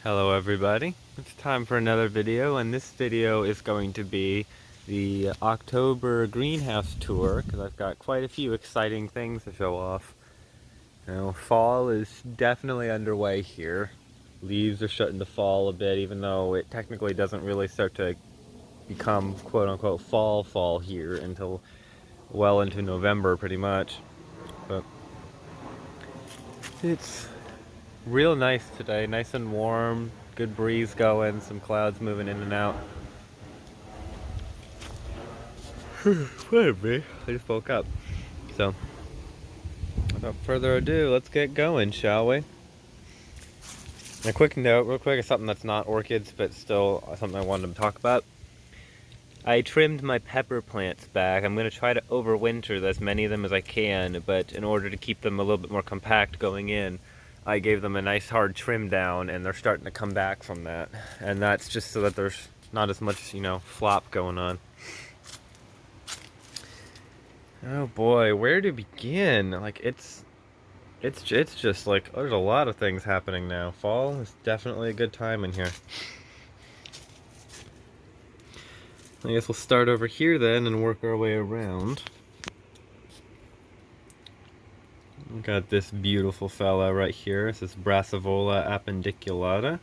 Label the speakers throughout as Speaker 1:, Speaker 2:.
Speaker 1: Hello everybody, it's time for another video, and this video is going to be the October greenhouse tour because I've got quite a few exciting things to show off. Fall is definitely underway here. Leaves are starting to fall a bit, even though it technically doesn't really start to become quote-unquote fall here until well into November pretty much. But it's real nice today, nice and warm, good breeze going, some clouds moving in and out. Whatever, I just woke up. So, without further ado, let's get going, shall we? A quick note, real quick, is something that's not orchids, but still something I wanted to talk about. I trimmed my pepper plants back. I'm going to try to overwinter as many of them as I can, but in order to keep them a little bit more compact going in, I gave them a nice hard trim down, and they're starting to come back from that. And that's just so that there's not as much, flop going on. Oh boy, where to begin? Like, it's just like there's a lot of things happening now. Fall is definitely a good time in here. I guess we'll start over here then and work our way around. We got this beautiful fella right here. This is Brassivola appendiculata.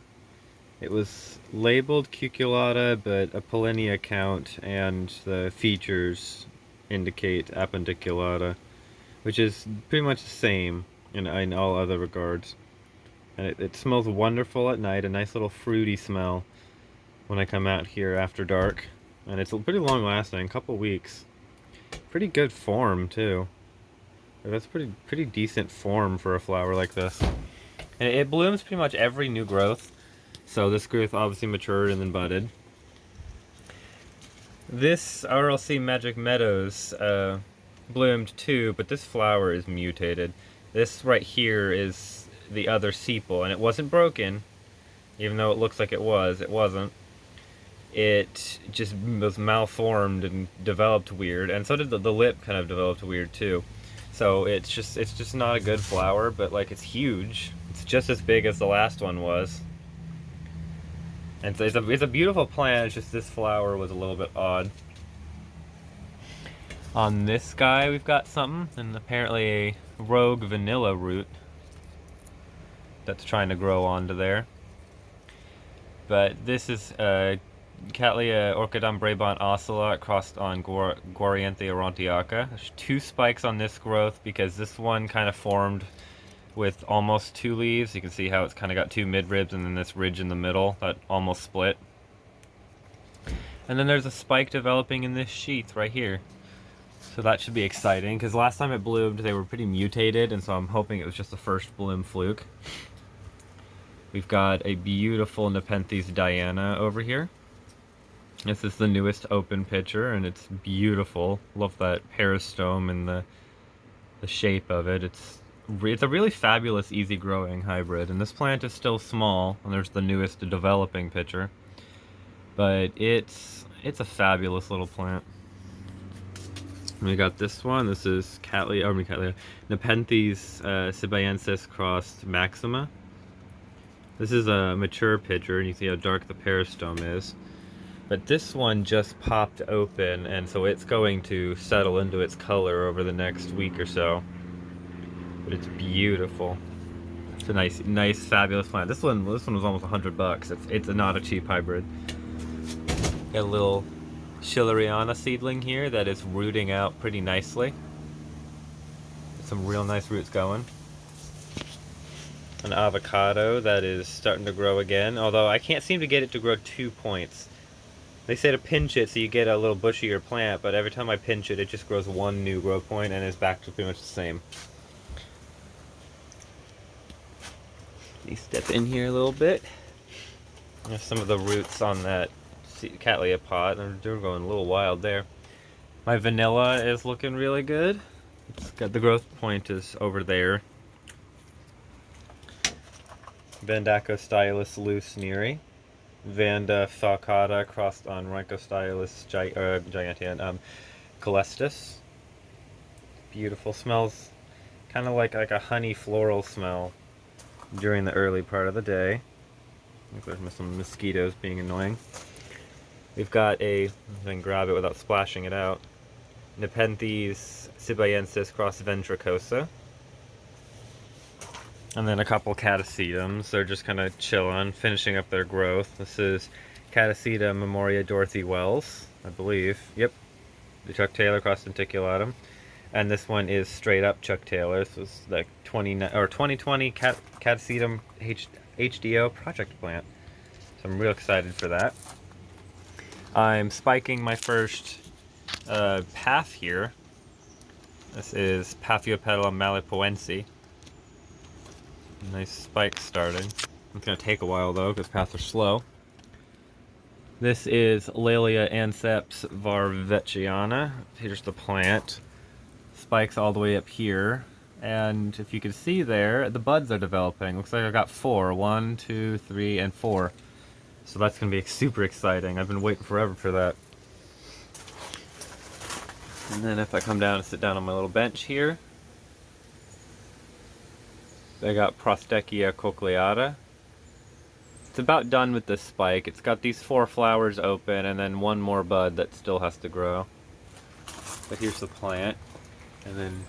Speaker 1: It was labeled cuculata, but a pollinia count and the features indicate appendiculata, which is pretty much the same in all other regards. And it smells wonderful at night, a nice little fruity smell when I come out here after dark. And it's pretty long lasting, a couple weeks. Pretty good form too. That's pretty decent form for a flower like this. And it blooms pretty much every new growth. So this growth obviously matured and then budded. This RLC Magic Meadows bloomed too, but this flower is mutated. This right here is the other sepal, and it wasn't broken, even though it looks like it was. It wasn't. It just was malformed and developed weird, and so did the lip kind of developed weird too. So it's just not a good flower, but like it's huge. It's just as big as the last one was. And so it's a beautiful plant, it's just this flower was a little bit odd. On this guy we've got something, and apparently a rogue vanilla root that's trying to grow onto there. But this is Cattleya orchidum brabant ocelot crossed on Guarianthe aurantiaca. There's two spikes on this growth because this one kind of formed with almost two leaves. You can see how it's kind of got two midribs and then this ridge in the middle that almost split. And then there's a spike developing in this sheath right here. So that should be exciting because last time it bloomed they were pretty mutated, and so I'm hoping it was just the first bloom fluke. We've got a beautiful Nepenthes Diana over here. This is the newest open picture, and it's beautiful. Love that peristome and the shape of it. It's a really fabulous, easy-growing hybrid. And this plant is still small, and there's the newest developing picture. But it's a fabulous little plant. We got this one. This is Nepenthes Sibayensis crossed Maxima. This is a mature picture, and you see how dark the peristome is. But this one just popped open, and so it's going to settle into its color over the next week or so. But it's beautiful. It's a nice, fabulous plant. This one was almost $100. It's not a cheap hybrid. Got a little Schilleriana seedling here that is rooting out pretty nicely. Some real nice roots going. An avocado that is starting to grow again, although I can't seem to get it to grow 2 points. They say to pinch it so you get a little bushier plant, but every time I pinch it, it just grows one new growth point and is back to pretty much the same. You step in here a little bit. There's some of the roots on that Cattleya pot. They're going a little wild there. My vanilla is looking really good. It's got the growth point is over there. Vandacostylus loose-neary. Vanda falcata crossed on Rhynchostylus gigantea and Calestis. Beautiful. Smells kind of like a honey floral smell during the early part of the day. There's some mosquitoes being annoying. We've got a, then grab it without splashing it out, Nepenthes sibayensis cross ventricosa. And then a couple Catasetums. They're just kind of chilling, finishing up their growth. This is Catasetum memoria Dorothy Wells, I believe. Yep, the Chuck Taylor cross denticulatum. And this one is straight up Chuck Taylor. This was the 2020 Catasetum HDO project plant. So I'm real excited for that. I'm spiking my first path here. This is Paphiopedilum malipoense. Nice spike starting. It's going to take a while though because paths are slow. This is Laelia anceps varveciana. Here's the plant. Spikes all the way up here. And if you can see there, the buds are developing. Looks like I got 4. 1, 2, 3, and 4. So that's going to be super exciting. I've been waiting forever for that. And then if I come down and sit down on my little bench here, I got Prostechia cochleata. It's about done with this spike. It's got these 4 flowers open and then one more bud that still has to grow. But here's the plant. And then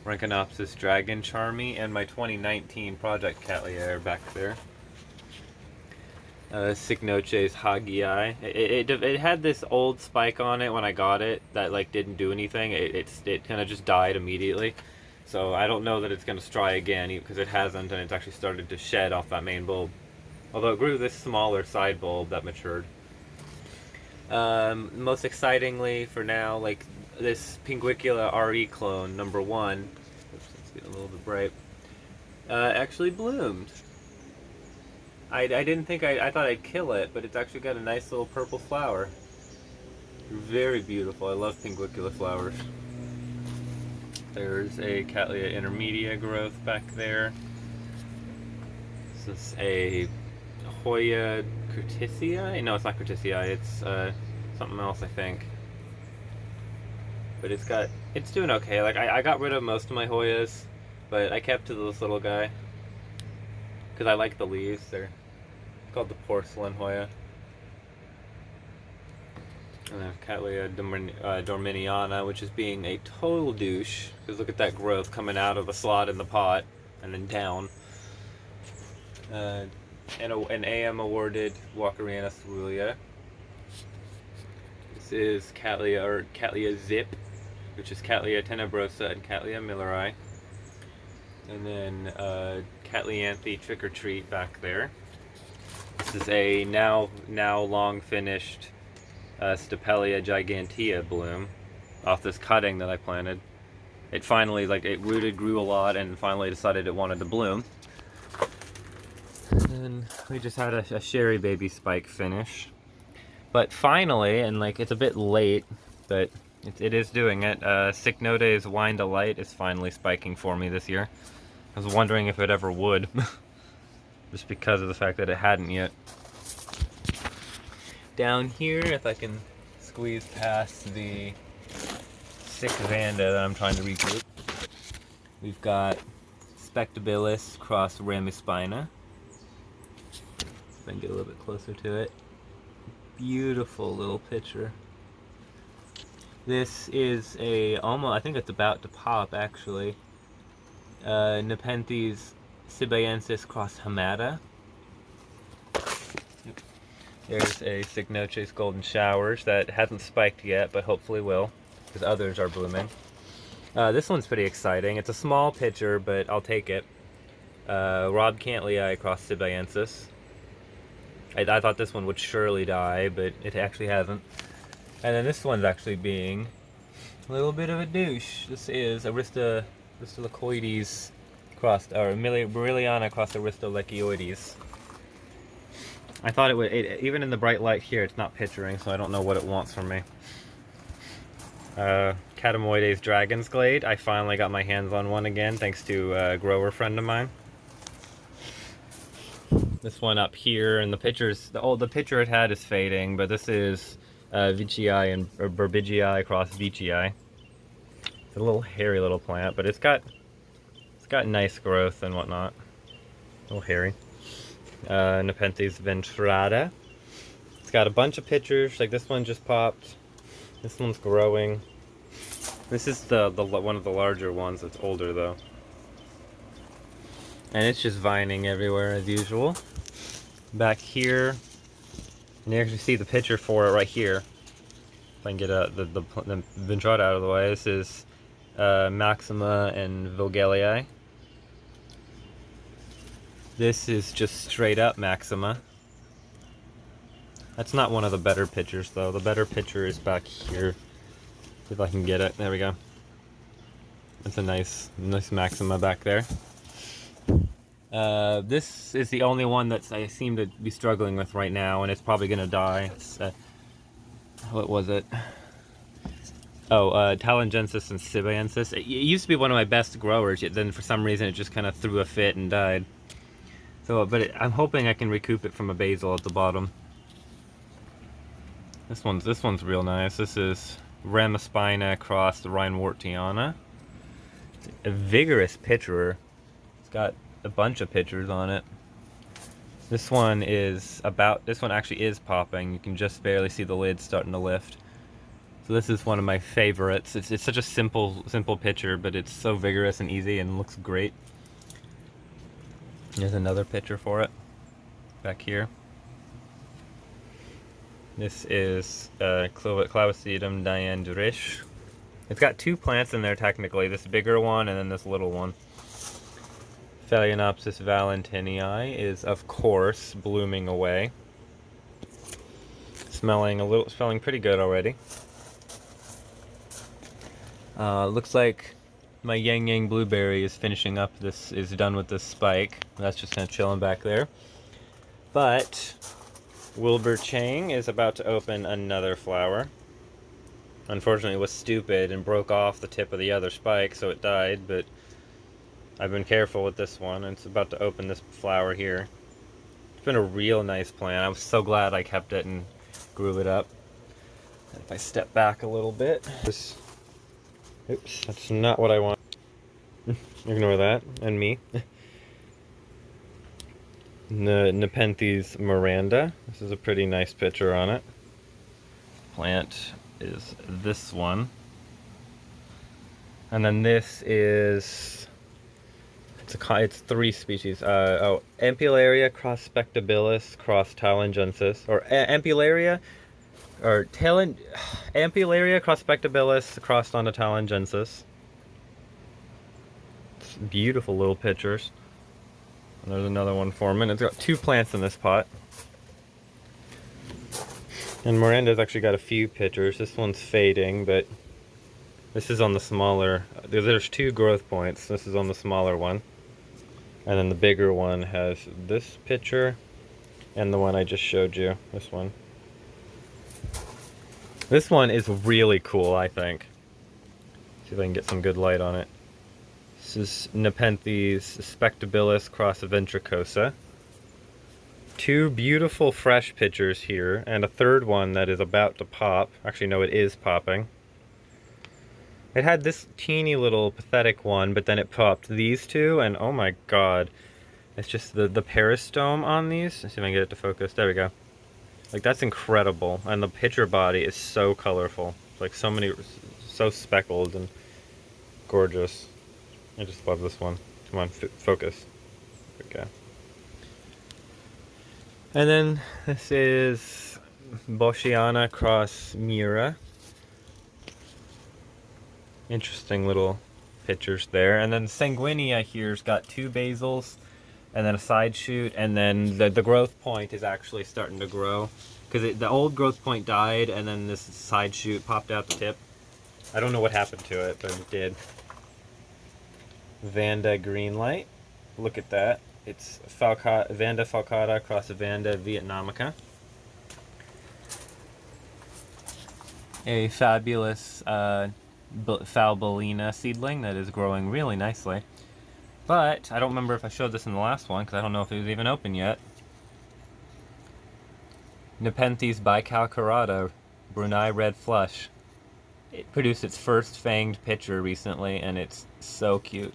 Speaker 1: Rhynchonopsis dragon charmy and my 2019 project Cattleya are back there. Cycnoches hagii. It had this old spike on it when I got it that like didn't do anything. It kind of just died immediately. So I don't know that it's going to try again because it hasn't, and it's actually started to shed off that main bulb. Although it grew this smaller side bulb that matured. Most excitingly for now, like this Pinguicula RE clone number 1. Oops, it's getting a little bit bright. Actually bloomed. I didn't think I thought I'd kill it, but it's actually got a nice little purple flower. Very beautiful. I love Pinguicula flowers. There's a Cattleya intermedia growth back there. This is a Hoya curtisii. No, it's not curtisii. It's something else, I think. But it's doing okay. Like I got rid of most of my Hoyas, but I kept to this little guy because I like the leaves. They're called the porcelain Hoya. And then Cattleya dorminiana, which is being a total douche. Because look at that growth coming out of the slot in the pot and then down. And an AM awarded Walkeriana cerulean. This is Cattleya zip, which is Cattleya tenebrosa and Cattleya milleri. And then Cattleyanthi trick or treat back there. This is a now long finished Stapelia gigantea bloom off this cutting that I planted. It finally, it rooted, grew a lot, and finally decided it wanted to bloom. And then we just had a sherry baby spike finish. But finally, and it's a bit late, but it is doing it. Cycnodes wine delight is finally spiking for me this year. I was wondering if it ever would, just because of the fact that it hadn't yet. Down here, if I can squeeze past the sick Vanda that I'm trying to regroup, we've got Spectabilis cross Ramispina. If I can get a little bit closer to it. Beautiful little picture. This is I think it's about to pop actually. Nepenthes sibayensis cross Hamada. There's a Cycnoches golden showers that hasn't spiked yet, but hopefully will, because others are blooming. This one's pretty exciting. It's a small pitcher, but I'll take it. Rob Cantley cross sibayensis. I thought this one would surely die, but it actually hasn't. And then this one's actually being a little bit of a douche. This is Aristolochoides crossed, or Beryliana crossed Aristolechoides. I thought it would, even in the bright light here, it's not picturing, so I don't know what it wants from me. Catamoides Dragon's Glade. I finally got my hands on one again, thanks to a grower friend of mine. This one up here, and the picture it had is fading, but this is Vicii and Burbigii cross Vicii. It's a little hairy little plant, but it's got nice growth and whatnot. A little hairy. Nepenthes ventrata. It's got a bunch of pictures, like this one just popped. This one's growing. This is the one of the larger ones that's older though. And it's just vining everywhere as usual. Back here, and you actually see the picture for it right here. If I can get the ventrata out of the way. This is Maxima and Vogelii. This is just straight up Maxima. That's not one of the better pictures though. The better picture is back here. See if I can get it. There we go. That's a nice Maxima back there. This is the only one that I seem to be struggling with right now, and it's probably gonna die. It's, what was it? Oh, Talangensis and Sibiensis. It used to be one of my best growers, yet then for some reason it just kind of threw a fit and died. So, but I'm hoping I can recoup it from a basil at the bottom. This one's real nice. This is Ramaspina crossed Reinwartiana. It's a vigorous pitcher. It's got a bunch of pitchers on it. This one actually is popping. You can just barely see the lid starting to lift. So this is one of my favorites. It's such a simple pitcher, but it's so vigorous and easy and looks great. There's another pitcher for it back here. This is Catasetums diandrish. It's got two plants in there technically, this bigger one and then this little one. Phalaenopsis valentinii is of course blooming away. Smelling pretty good already. Looks like my Yang Yang blueberry is finishing up. This is done with this spike. That's just kind of chilling back there. But Wilbur Chang is about to open another flower. Unfortunately, it was stupid and broke off the tip of the other spike, so it died, but I've been careful with this one, and it's about to open this flower here. It's been a real nice plant. I'm so glad I kept it and grew it up. And if I step back a little bit... Oops, that's not what I want. Ignore that, and me. Nepenthes Miranda. This is a pretty nice picture on it. Plant is this one. And then this is... It's three species. Ampullaria cross Spectabilis cross Talangensis. Or Ampullaria... Or Ampullaria cross Spectabilis crossed onto Talangensis. It's beautiful little pictures. And there's another one for them. And it's got two plants in this pot. And Miranda's actually got a few pictures. This one's fading, but this is on the smaller. There's two growth points. This is on the smaller one. And then the bigger one has this picture and the one I just showed you. This one. This one is really cool, I think. See if I can get some good light on it. This is Nepenthes spectabilis cross ventricosa. Two beautiful fresh pictures here, and a third one that is about to pop. Actually, no, it is popping. It had this teeny little pathetic one, but then it popped these two, and oh my god. It's just the peristome on these. Let's see if I can get it to focus. There we go. Like, that's incredible. And the picture body is so colorful. Like, so speckled and gorgeous. I just love this one. Come on, focus. There we go. And then this is Boschiana cross Mira. Interesting little pictures there. And then Sanguinea here's got two basils and then a side shoot, and then the growth point is actually starting to grow. Because the old growth point died, and then this side shoot popped out the tip. I don't know what happened to it, but it did. Vanda Greenlight. Look at that. It's Vanda falcata cross Vanda vietnamica. A fabulous Falbolina seedling that is growing really nicely. But I don't remember if I showed this in the last one, because I don't know if it was even open yet. Nepenthes bicalcarata, Brunei red flush. It produced its first fanged pitcher recently, and it's so cute.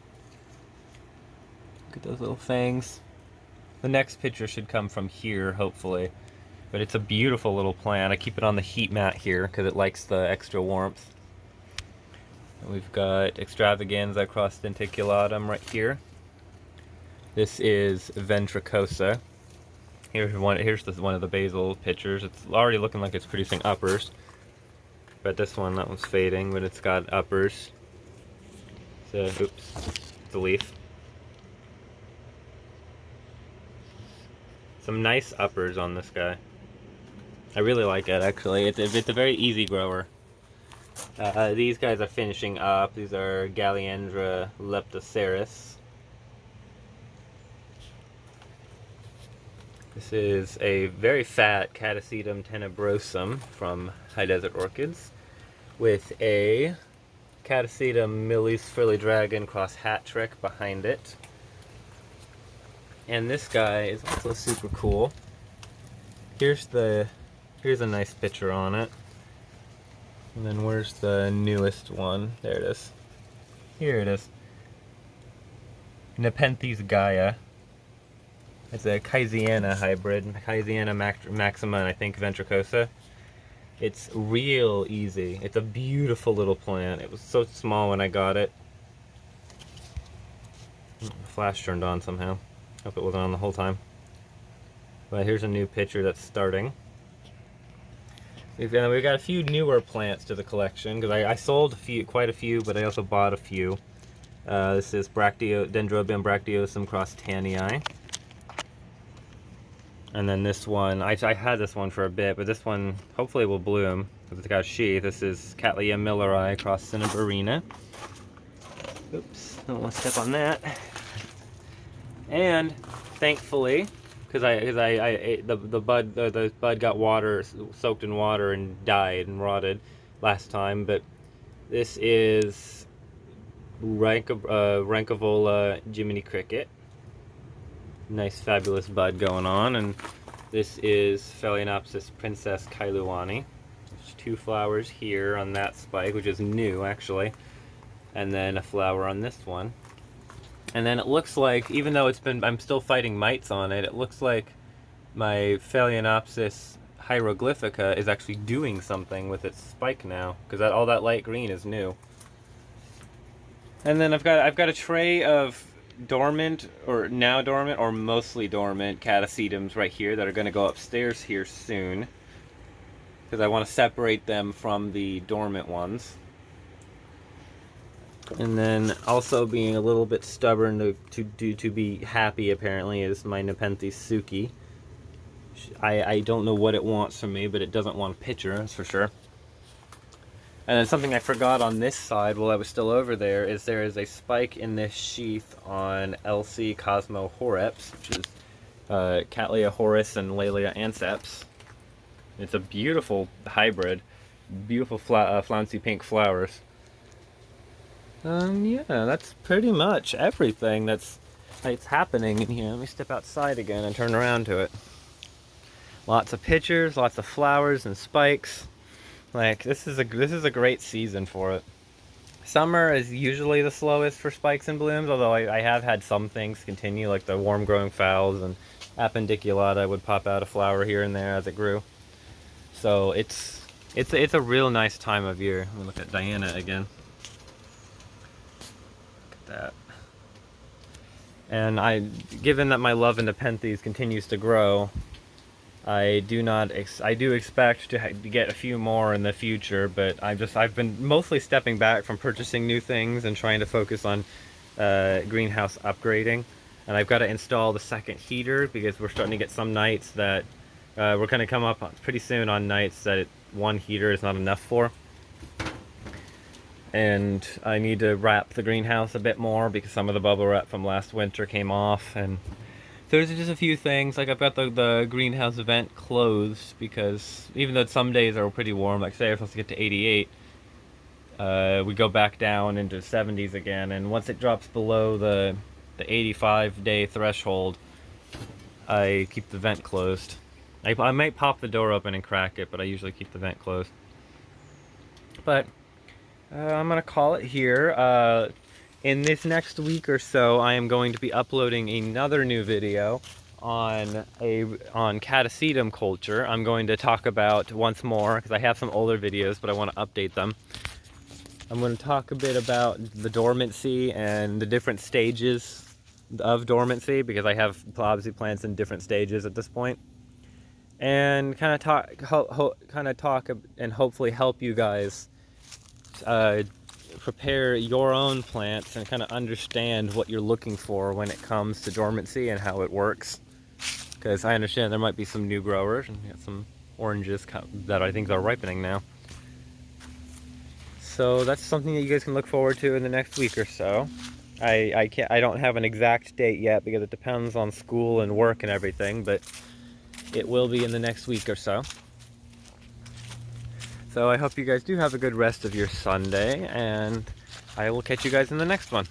Speaker 1: Look at those little fangs. The next picture should come from here, hopefully. But it's a beautiful little plant. I keep it on the heat mat here because it likes the extra warmth. And we've got Extravaganza cross-denticulatum right here. This is Ventricosa. Here's one of the basal pictures. It's already looking like it's producing uppers. But this one, that one's fading, but it's got uppers. So, oops, it's a leaf. Some nice uppers on this guy. I really like it, actually. It's a very easy grower. These guys are finishing up. These are Galliandra leptoceras. This is a very fat Catasetum tenebrosum from High Desert Orchids with a Catasetum Millie's Frilly Dragon cross hat trick behind it. And this guy is also super cool. Here's a nice picture on it. And then where's the newest one? There it is. Here it is. Nepenthes Gaia. It's a Kaisiana hybrid. Kaisiana maxima and I think Ventricosa. It's real easy. It's a beautiful little plant. It was so small when I got it. The flash turned on somehow. Hope it wasn't on the whole time. But here's a new picture that's starting. We've got a few newer plants to the collection because I sold quite a few, but I also bought a few. This is Dendrobium bracteosum cross tanii. And then this one, I had this one for a bit, but this one hopefully will bloom because it's got a sheath. This is Cattleya milleri cross cinnabarina. Oops, don't want to step on that. And thankfully, because the bud got soaked in water and died and rotted last time, but this is Rankivola Jiminy Cricket. Nice fabulous bud going on. And this is Phalaenopsis Princess Kailuani. There's 2 flowers here on that spike, which is new actually, and then a flower on this one. And then it looks like, even though I'm still fighting mites on it, it looks like my Phalaenopsis hieroglyphica is actually doing something with its spike now, because all that light green is new. And then I've got a tray of dormant or mostly dormant Catasetums right here that are going to go upstairs here soon, because I want to separate them from the dormant ones. And then also being a little bit stubborn to be happy apparently is my Nepenthes Suki. I don't know what it wants from me, but it doesn't want a picture, that's for sure. And then something I forgot on this side while I was still over there is a spike in this sheath on LC Cosmo Horeps, which is Cattleya horis and Laelia anceps. It's a beautiful hybrid, beautiful flouncy pink flowers. Yeah, that's pretty much everything that's happening in here. Let me step outside again and turn around to it. Lots of pictures, lots of flowers and spikes. Like, this is a great season for it. Summer is usually the slowest for spikes and blooms, although I have had some things continue, like the warm growing phals and appendiculata would pop out a flower here and there as it grew. So it's a real nice time of year. Let me look at Diana again. That. And given that my love in Nepenthes continues to grow, I do expect to get a few more in the future, but I've been mostly stepping back from purchasing new things and trying to focus on greenhouse upgrading. And I've got to install the second heater because we're starting to get some nights that we're going to come up pretty soon on nights that one heater is not enough for. And I need to wrap the greenhouse a bit more because some of the bubble wrap from last winter came off, and so there's just a few things. Like, I've got the greenhouse vent closed because even though some days are pretty warm, like today we're supposed to get to 88, we go back down into 70s again, and once it drops below the 85-day threshold, I keep the vent closed. I might pop the door open and crack it, but I usually keep the vent closed. But I'm going to call it here. In this next week or so, I am going to be uploading another new video on Catasetum culture. I'm going to talk about once more, because I have some older videos, but I want to update them. I'm going to talk a bit about the dormancy and the different stages of dormancy, because I have obviously plants in different stages at this point, and kind of talk and hopefully help you guys prepare your own plants and kind of understand what you're looking for when it comes to dormancy and how it works. Because I understand there might be some new growers, and got some oranges that I think are ripening now. So that's something that you guys can look forward to in the next week or so. I don't have an exact date yet because it depends on school and work and everything, but it will be in the next week or so. So I hope you guys do have a good rest of your Sunday, and I will catch you guys in the next one.